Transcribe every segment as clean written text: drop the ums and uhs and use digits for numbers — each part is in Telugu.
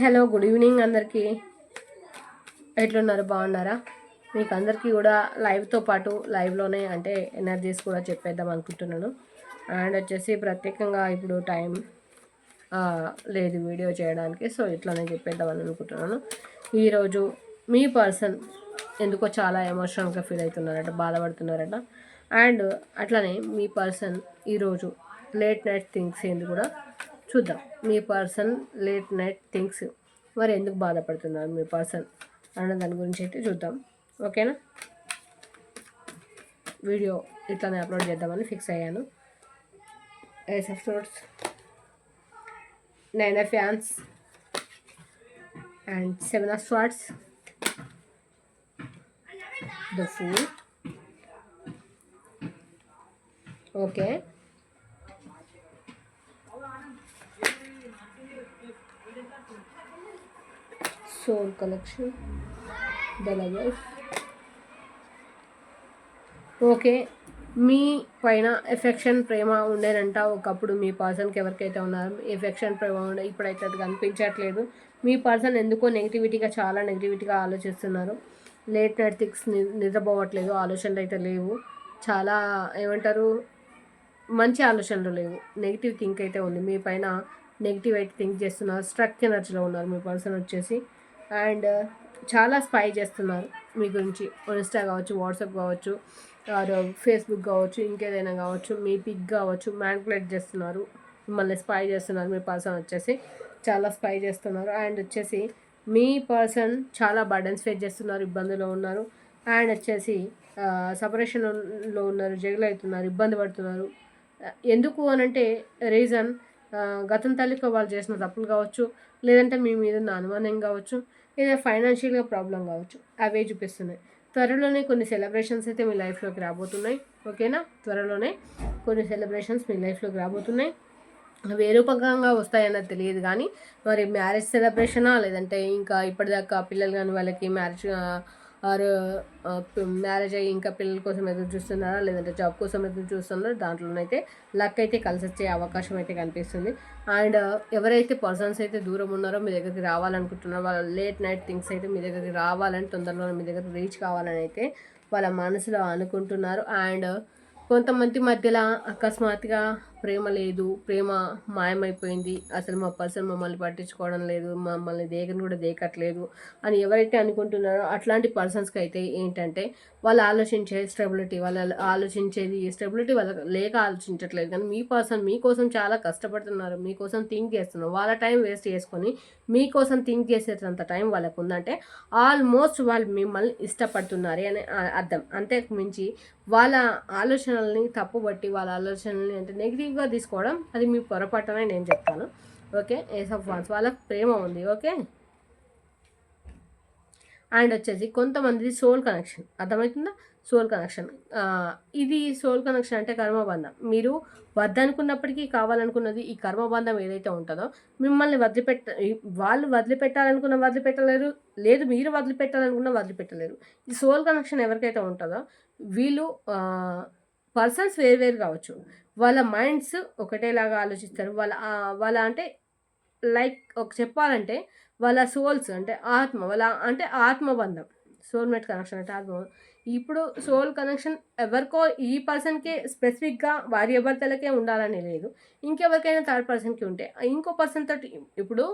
హలో, గుడ్ ఈవినింగ్ అందరికీ. ఎట్లున్నారు? బాగున్నారా? మీకు అందరికీ కూడా లైవ్తో పాటు లైవ్లోనే అంటే ఎనర్జీస్ కూడా చెప్పేద్దాం అనుకుంటున్నాను. అండ్ వచ్చేసి ప్రత్యేకంగా ఇప్పుడు టైం లేదు వీడియో చేయడానికి, సో ఇట్లానే చెప్పేద్దామని అనుకుంటున్నాను. ఈరోజు మీ పర్సన్ ఎందుకో చాలా ఎమోషనల్గా ఫీల్ అవుతున్నారట, బాధపడుతున్నారట. అండ్ అట్లానే మీ పర్సన్ ఈరోజు లేట్ నైట్ థింగ్స్ ఏంది కూడా చూద్దాం. మీ పర్సన్ లేట్ నైట్ థింగ్స్ మరి ఎందుకు బాధపడుతున్నారు మీ పర్సన్ అన్న దాని గురించి అయితే చూద్దాం. ఓకేనా? వీడియో ఇట్లానే అప్లోడ్ చేద్దామని ఫిక్స్ అయ్యాను. ఏస్ ఆఫ్ సోర్స్, 9 ఆఫ్ ఫ్యాన్స్ and 7 of swords, the fool. Okay, soul collection, the lovers. Okay, మీ పైన ఎఫెక్షన్ ప్రేమ ఉండేనంట ఒకప్పుడు. మీ పర్సన్కి ఎవరికైతే ఉన్నారో ఎఫెక్షన్ ప్రేమ ఉండే, ఇప్పుడైతే అది కనిపించట్లేదు. మీ పర్సన్ ఎందుకో నెగిటివిటీగా, చాలా నెగిటివిటీగా ఆలోచిస్తున్నారు. లేట్ నైట్ థింగ్స్, నిద్రపోవట్లేదు, ఆలోచనలు అయితే లేవు. చాలా ఏమంటారు, మంచి ఆలోచనలు లేవు. నెగిటివ్ థింక్ అయితే ఉంది మీ పైన. నెగిటివ్ అయితే థింక్ చేస్తున్నారు. స్ట్రక్ ఎనర్జీలో ఉన్నారు మీ పర్సన్ వచ్చేసి. అండ్ చాలా స్పై చేస్తున్నారు మీ గురించి. ఇన్స్టా కావచ్చు, వాట్సాప్ కావచ్చు, ఆర్ ఫేస్బుక్ కావచ్చు, ఇంకేదైనా కావచ్చు, మీ పిక్ కావచ్చు, మ్యానిపులేట్ చేస్తున్నారు, మిమ్మల్ని స్పై చేస్తున్నారు. మీ పర్సన్ వచ్చేసి చాలా స్పై చేస్తున్నారు. అండ్ వచ్చేసి మీ పర్సన్ చాలా బర్డెన్స్ ఫేస్ చేస్తున్నారు, ఇబ్బందులో ఉన్నారు. అండ్ వచ్చేసి సపరేషన్లో ఉన్నారు, జగలు అవుతున్నారు, ఇబ్బంది పడుతున్నారు. ఎందుకు అనంటే రీజన్ గతం తాలూకా వాళ్ళు చేసిన తప్పులు కావచ్చు, లేదంటే మీ మీద ఉన్న అనుమానం కావచ్చు, లేదా ఫైనాన్షియల్గా ప్రాబ్లం కావచ్చు, అవే చూపిస్తున్నాయి. త్వరలోనే కొన్ని సెలబ్రేషన్స్ అయితే మీ లైఫ్లోకి రాబోతున్నాయి. ఓకేనా? త్వరలోనే కొన్ని సెలబ్రేషన్స్ మీ లైఫ్లోకి రాబోతున్నాయి. అవి ఏ రూపకంగా వస్తాయన్నది తెలియదు, కానీ మరి మ్యారేజ్ సెలబ్రేషనా, లేదంటే ఇంకా ఇప్పటిదాకా పిల్లలు కానీ వాళ్ళకి మ్యారేజ్ ఆర్ మ్యారేజ్ అయ్యి ఇంకా పిల్లల కోసం ఎదురు చూస్తున్నారా, లేదంటే జాబ్ కోసం ఎదురు చూస్తున్నారో దాంట్లోనైతే లక్ అయితే కలిసి వచ్చే అవకాశం అయితే కనిపిస్తుంది. అండ్ ఎవరైతే పర్సన్స్ అయితే దూరం ఉన్నారో మీ దగ్గరికి రావాలనుకుంటున్నారో, వాళ్ళ లేట్ నైట్ థింగ్స్ అయితే మీ దగ్గరికి రావాలని, తొందరలో మీ దగ్గర రీచ్ కావాలని అయితే వాళ్ళ మనసులో అనుకుంటున్నారు. అండ్ కొంతమంది మధ్యలో అకస్మాత్తుగా ప్రేమ లేదు, ప్రేమ మాయమైపోయింది, అసలు మా పర్సన్ మమ్మల్ని పట్టించుకోవడం లేదు, మమ్మల్ని దేకని కూడా దేకట్లేదు అని ఎవరైతే అనుకుంటున్నారో అట్లాంటి పర్సన్స్కి అయితే ఏంటంటే వాళ్ళు ఆలోచించే స్టెబిలిటీ, వాళ్ళు ఆలోచించేది స్టెబిలిటీ వాళ్ళకి లేక ఆలోచించట్లేదు. కానీ మీ పర్సన్ మీకోసం చాలా కష్టపడుతున్నారు, మీకోసం థింక్ చేస్తున్నారు. వాళ్ళ టైం వేస్ట్ చేసుకొని మీకోసం థింక్ చేసేటంత టైం వాళ్ళకు ఉందంటే ఆల్మోస్ట్ వాళ్ళు మిమ్మల్ని ఇష్టపడుతున్నారు అని అర్థం. అంతకు మించి వాళ్ళ ఆలోచనల్ని తప్పుబట్టి, వాళ్ళ ఆలోచనల్ని అంటే నెగిటివ్గా తీసుకోవడం అది మీ పొరపాటనే నేను చెప్తాను. ఓకే, ఏస్ ఆఫ్ వాన్స్, వాళ్ళకి ప్రేమ ఉంది. ఓకే, అండ్ వచ్చేసి కొంతమంది సోల్ కనెక్షన్, అర్థమవుతుందా? సోల్ కనెక్షన్, ఇది సోల్ కనెక్షన్ అంటే కర్మబంధం. మీరు వద్దనుకున్నప్పటికీ కావాలనుకున్నది ఈ కర్మబంధం ఏదైతే ఉంటుందో మిమ్మల్ని వాళ్ళు వదిలిపెట్టాలనుకున్న వదిలిపెట్టలేరు, లేదు మీరు వదిలిపెట్టాలనుకున్న వదిలిపెట్టలేరు. ఈ సోల్ కనెక్షన్ ఎవరికైతే ఉంటుందో వీళ్ళు పర్సన్స్ వేరు కావచ్చు, వాళ్ళ మైండ్స్ ఒకటేలాగా ఆలోచిస్తారు. వాళ్ళ అంటే లైక్ ఒక చెప్పాలంటే వాళ్ళ సోల్స్ అంటే ఆత్మ, వాళ్ళ అంటే ఆత్మబంధం. సోల్మేట్ కనెక్షన్ అంటే ఆత్మ. ఇప్పుడు సోల్ కనెక్షన్ ఎవరికో, ఈ పర్సన్కి స్పెసిఫిక్గా భార్యాభర్తలకే ఉండాలని లేదు, ఇంకెవరికైనా థర్డ్ పర్సన్కి ఉంటే ఇంకో పర్సన్ తోటి. ఇప్పుడు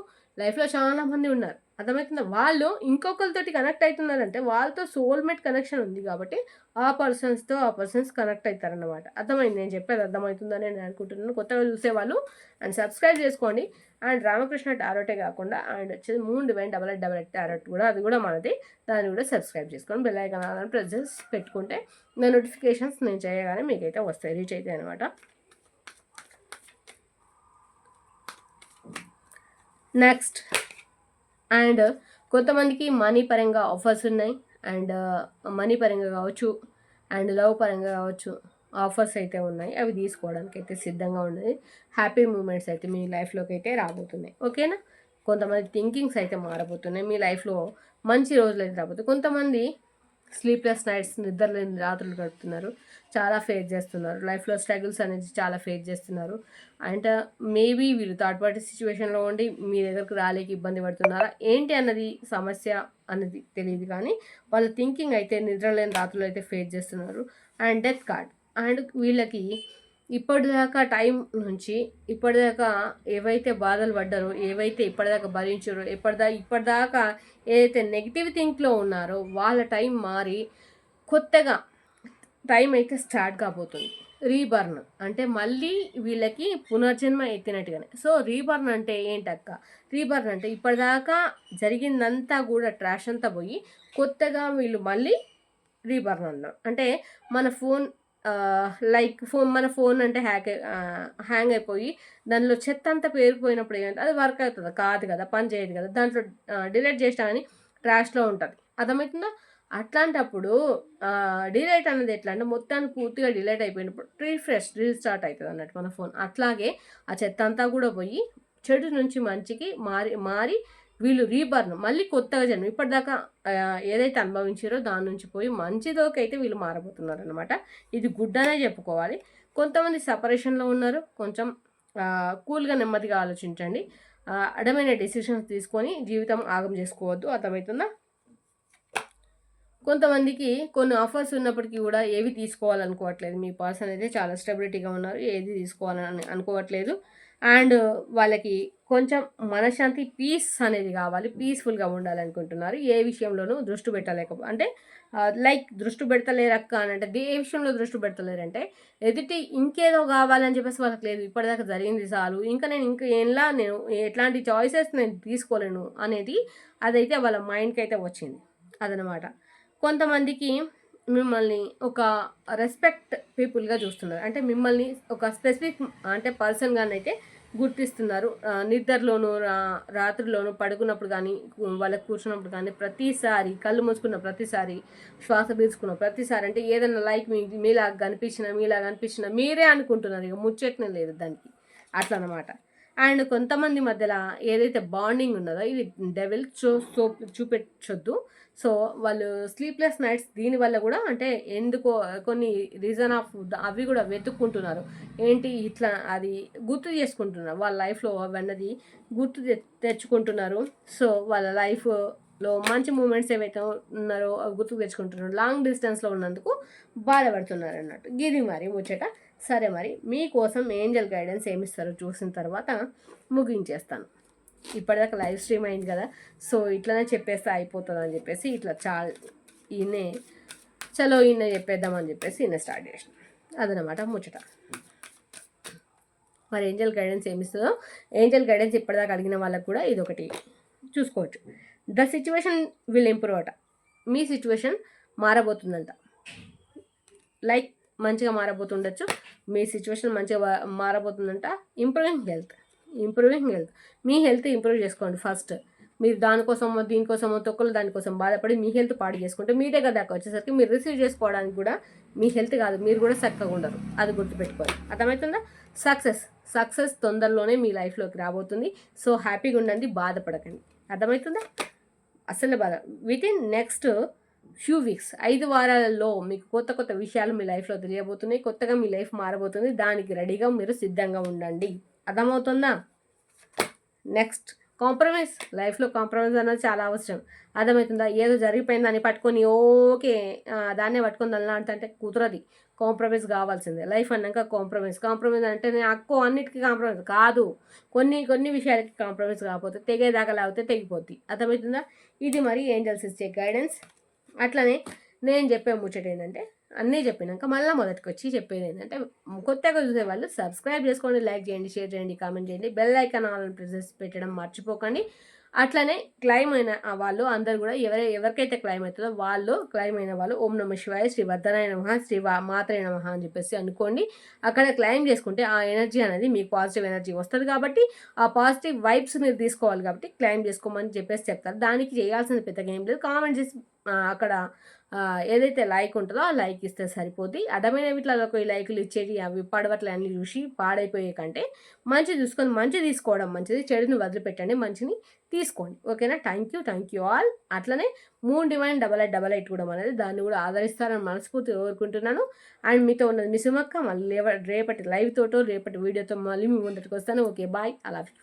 లైఫ్లో చాలా మంది ఉన్నారు, అర్థమవుతుందా? వాళ్ళు ఇంకొకరితోటి కనెక్ట్ అవుతున్నారంటే వాళ్ళతో సోల్మేట్ కనెక్షన్ ఉంది కాబట్టి ఆ పర్సన్స్ కనెక్ట్ అవుతారన్నమాట. అర్థమైంది నేను చెప్పేది? అర్థమవుతుందని నేను అనుకుంటున్నాను. కొత్తగా చూసేవాళ్ళు అండ్ సబ్స్క్రైబ్ చేసుకోండి. అండ్ రామకృష్ణ టారోటే కాకుండా అండ్ వచ్చేది మూన్ డివైన్ 8888 టారోట్ కూడా, అది కూడా మనది. దాన్ని కూడా సబ్స్క్రైబ్ చేసుకొని బెల్ ఐకాన్ ఆన్ ప్రెస్ చేసి పెట్టుకుంటే నా నోటిఫికేషన్స్ నేను చేయగానే మీకైతే వస్తాయి, రీచ్ అవుతాయి అనమాట. నెక్స్ట్, అండ్ కొంతమందికి మనీ పరంగా ఆఫర్స్ ఉన్నాయి. అండ్ మనీ పరంగా కావచ్చు, అండ్ లవ్ పరంగా కావచ్చు, ఆఫర్స్ అయితే ఉన్నాయి. అవి తీసుకోవడానికి అయితే సిద్ధంగా ఉన్నది. హ్యాపీ మూమెంట్స్ అయితే మీ లైఫ్లోకి అయితే రాబోతున్నాయి. ఓకేనా? కొంతమంది థింకింగ్స్ అయితే మారబోతున్నాయి. మీ లైఫ్లో మంచి రోజులు అయితే రాబోతున్నాయి. కొంతమంది స్లీప్లెస్ నైట్స్, నిద్ర లేని రాత్రులు గడుపుతున్నారు, చాలా ఫేస్ చేస్తున్నారు, లైఫ్లో స్ట్రగుల్స్ అనేది చాలా ఫేస్ చేస్తున్నారు. అండ్ మేబీ వీళ్ళు థర్డ్ పార్టీ సిచ్యువేషన్లో ఉండి మీ దగ్గరకు రాలేక ఇబ్బంది పడుతున్నారా ఏంటి అన్నది సమస్య అన్నది తెలియదు, కానీ వాళ్ళ థింకింగ్ అయితే నిద్ర లేని రాత్రులు అయితే ఫేస్ చేస్తున్నారు. అండ్ డెత్ కార్డ్, అండ్ వీళ్ళకి ఇప్పటిదాకా టైం నుంచి ఇప్పటిదాకా ఏవైతే బాధలు పడ్డారో, ఏవైతే ఇప్పటిదాకా భరించారో, ఇప్పటిదాకా ఏదైతే నెగిటివ్ థింక్లో ఉన్నారో వాళ్ళ టైం మారి కొత్తగా టైం అయితే స్టార్ట్ కాబోతుంది. రీబర్న్ అంటే మళ్ళీ వీళ్ళకి పునర్జన్మ ఎత్తినట్టుగానే. సో రీబర్న్ అంటే ఏంటక్క? రీబర్న్ అంటే ఇప్పటిదాకా జరిగిందంతా కూడా ట్రాష్ అంతా పోయి కొత్తగా వీళ్ళు మళ్ళీ రీబర్న్ అన్నాం. అంటే మన ఫోన్ మన ఫోన్ అంటే హ్యాంగ్ అయిపోయి దానిలో చెత్త అంతా పేరుకుపోయినప్పుడు ఏమైంది, అది వర్క్ అవుతుందా? కాదు కదా, పని చేయదు కదా, దాంట్లో డిలీట్ చేసినా కానీ ట్రాష్లో ఉంటుంది. అర్థమవుతుందా? అట్లాంటప్పుడు డిలీట్ అనేది ఎట్లా అంటే మొత్తాన్ని పూర్తిగా డిలీట్ అయిపోయినప్పుడు రీస్టార్ట్ అవుతుంది అన్నట్టు మన ఫోన్. అట్లాగే ఆ చెత్త అంతా కూడా పోయి చెడు నుంచి మంచికి మారి వీళ్ళు రీబర్న్ మళ్ళీ కొత్తగా జన్మ ఇప్పటిదాకా ఏదైతే అనుభవించారో దాని నుంచి పోయి మంచిదోకి అయితే వీళ్ళు మారబోతున్నారు అనమాట. ఇది గుడ్ అనే చెప్పుకోవాలి. కొంతమంది సపరేషన్లో ఉన్నారు, కొంచెం కూల్గా నెమ్మదిగా ఆలోచించండి. అడమైన డెసిషన్స్ తీసుకొని జీవితం ఆగం చేసుకోవద్దు. అర్థమవుతుందా? కొంతమందికి కొన్ని ఆఫర్స్ ఉన్నప్పటికీ కూడా ఏవి తీసుకోవాలనుకోవట్లేదు. మీ పర్సన్ అయితే చాలా స్టెబిలిటీగా ఉన్నారు, ఏది తీసుకోవాలని అనుకోవట్లేదు. అండ్ వాళ్ళకి కొంచెం మనశ్శాంతి, పీస్ అనేది కావాలి, పీస్ఫుల్గా ఉండాలనుకుంటున్నారు. ఏ విషయంలోనూ దృష్టి పెట్టలేకపోతే దృష్టి పెడతలేరక్క అని అంటే ఏ విషయంలో దృష్టి పెడతలేరంటే ఎదుటి ఇంకేదో కావాలని చెప్పేసి వాళ్ళకి లేదు, ఇప్పటిదాకా జరిగింది చాలు, నేను ఎట్లాంటి చాయిసెస్ నేను తీసుకోలేను అనేది అదైతే వాళ్ళ మైండ్కి అయితే వచ్చింది. అదనమాట. కొంతమందికి మిమ్మల్ని ఒక రెస్పెక్ట్ పీపుల్గా చూస్తున్నారు, అంటే మిమ్మల్ని ఒక స్పెసిఫిక్ అంటే పర్సన్గానైతే గుర్తిస్తున్నారు. నిద్రలోను రాత్రిలోను పడుకున్నప్పుడు కానీ వాళ్ళకి కూర్చున్నప్పుడు కానీ ప్రతిసారి కళ్ళు మూసుకున్న ప్రతిసారి శ్వాస పీల్చుకున్న ప్రతిసారి అంటే ఏదైనా మీలాగా కనిపించిన మీరే అనుకుంటున్నారు, ఇక ముచ్చట్నే లేదు దానికి, అట్లా అనమాట. అండ్ కొంతమంది మధ్యలో ఏదైతే బాండింగ్ ఉన్నదో ఇది డెవిల్ చూపెట్టొద్దు. సో వాళ్ళు స్లీప్లెస్ నైట్స్ దీనివల్ల కూడా అంటే ఎందుకో కొన్ని రీజన్ ఆఫ్ అవి కూడా వెతుక్కుంటున్నారు. ఏంటి ఇట్లా అది గుర్తు చేసుకుంటున్నారు, వాళ్ళ లైఫ్లో అవన్నది గుర్తు తెచ్చుకుంటున్నారు. సో వాళ్ళ లైఫ్లో మంచి మూమెంట్స్ ఏవైతే ఉన్నారో అవి గుర్తుకు తెచ్చుకుంటున్నారు. లాంగ్ డిస్టెన్స్లో ఉన్నందుకు బాధపడుతున్నారు అన్నట్టు. గిది మరి ముచ్చట. సరే, మరి మీకోసం ఏంజల్ గైడెన్స్ ఏమిస్తారో చూసిన తర్వాత ముగించేస్తాను. ఇప్పటిదాకా లైవ్ స్ట్రీమ్ అయింది కదా, సో ఇట్లనే చెప్పేస్తే అయిపోతుంది అని చెప్పేసి ఇట్లా ఈయనే చెప్పేద్దామని చెప్పేసి ఈయన స్టార్ట్ చేసిన అదనమాట ముచ్చట. మరి ఏంజల్ గైడెన్స్ ఏమిస్తుందో, ఏంజల్ గైడెన్స్ ఇప్పటిదాకా అడిగిన వాళ్ళకు కూడా ఇది ఒకటి చూసుకోవచ్చు. ద సిచ్యువేషన్ విల్ ఇంప్రూవ్ అట. మీ సిచ్యువేషన్ మారబోతుందంట, మంచిగా మారబోతుండొచ్చు. మీ సిచ్యువేషన్ మంచిగా మారబోతుందంట. Improving health. మీ హెల్త్ ఇంప్రూవ్ చేసుకోండి ఫస్ట్. మీరు దీనికోసమో తొక్కలు దానికోసం బాధపడి మీ హెల్త్ పాడు చేసుకుంటే మీ దగ్గర దాకా వచ్చేసరికి మీరు రిసీవ్ చేసుకోవడానికి కూడా మీ హెల్త్ కాదు, మీరు కూడా చక్కగా ఉండరు. అది గుర్తుపెట్టుకోండి. అర్థమవుతుందా? సక్సెస్ తొందరలోనే మీ లైఫ్లోకి రాబోతుంది. సో హ్యాపీగా ఉండండి, బాధపడకండి. అర్థమవుతుందా? అసలు వితిన్ నెక్స్ట్ ఫ్యూ వీక్స్ 5 వారాలలో మీకు కొత్త విషయాలు మీ లైఫ్లో తెలియబోతున్నాయి. కొత్తగా మీ లైఫ్ మారబోతుంది. దానికి రెడీగా మీరు సిద్ధంగా ఉండండి. అర్థమవుతుందా? నెక్స్ట్ లైఫ్లో కాంప్రమైజ్ అనేది చాలా అవసరం. అర్థమవుతుందా? ఏదో జరిగిపోయిందని పట్టుకొని దాన్నే పట్టుకొని అంటే కుదరది. కాంప్రమైజ్ కావాల్సిందే. లైఫ్ అన్నాక కాంప్రమైజ్ అంటే అన్నిటికీ కాంప్రమైజ్ కాదు, కొన్ని విషయాలకి కాంప్రమైజ్ కాకపోతే తెగేదాకా లేకపోతే తెగిపోద్ది. అర్థమవుతుందా? ఇది మరి ఏంజల్స్ ఇచ్చే గైడెన్స్. అట్లనే నేను చెప్పే ముచ్చట ఏంటంటే అన్నీ చెప్పినాక మళ్ళీ మొదటికి వచ్చి చెప్పేది ఏంటంటే కొత్తగా చూసే వాళ్ళు సబ్స్క్రైబ్ చేసుకోండి, లైక్ చేయండి, షేర్ చేయండి, కామెంట్ చేయండి, బెల్ ఐకాన్ ఆల్ ప్రెస్ పెట్టడం మర్చిపోకండి. అట్లనే క్లైమ్ అయిన వాళ్ళు అందరు కూడా ఎవరికైతే క్లైమ్ అవుతుందో క్లైమ్ అయిన వాళ్ళు ఓం నమ శివాయ, శ్రీ వర్ధనాయ నమః, శ్రీ మాత్రే నమః అని చెప్పేసి అనుకోండి. అక్కడ క్లైమ్ చేసుకుంటే ఆ ఎనర్జీ అనేది మీకు పాజిటివ్ ఎనర్జీ వస్తుంది కాబట్టి ఆ పాజిటివ్ వైబ్స్ మీరు తీసుకోవాలి కాబట్టి క్లైమ్ చేసుకోమని చెప్పేసి చెప్తారు. దానికి చేయాల్సింది పెద్దగా ఏం లేదు, కామెంట్ చేసి అక్కడ ఏదైతే లైక్ ఉంటుందో ఆ లైక్ ఇస్తే సరిపోద్ది. అడ్డమైన వీటిలలోకి లైకులు ఇచ్చేటి అవి పడవట్లన్నీ చూసి పాడైపోయే కంటే మంచిది చూసుకొని మంచి తీసుకోవడం మంచిది. చెడుని వదిలిపెట్టండి, మంచిని తీసుకోండి. ఓకేనా? Thank you all. అట్లనే మూన్ డివైన్ 8888 కూడా అనేది దాన్ని కూడా ఆదరిస్తారని మనస్ఫూర్తిగా కోరుకుంటున్నాను. అండ్ మీతో ఉన్నది మీ సుమక్క. మళ్ళీ రేపటి లైవ్ తోటో రేపటి వీడియోతో మళ్ళీ మీ ముందటికి వస్తాను. Okay, bye. I love you.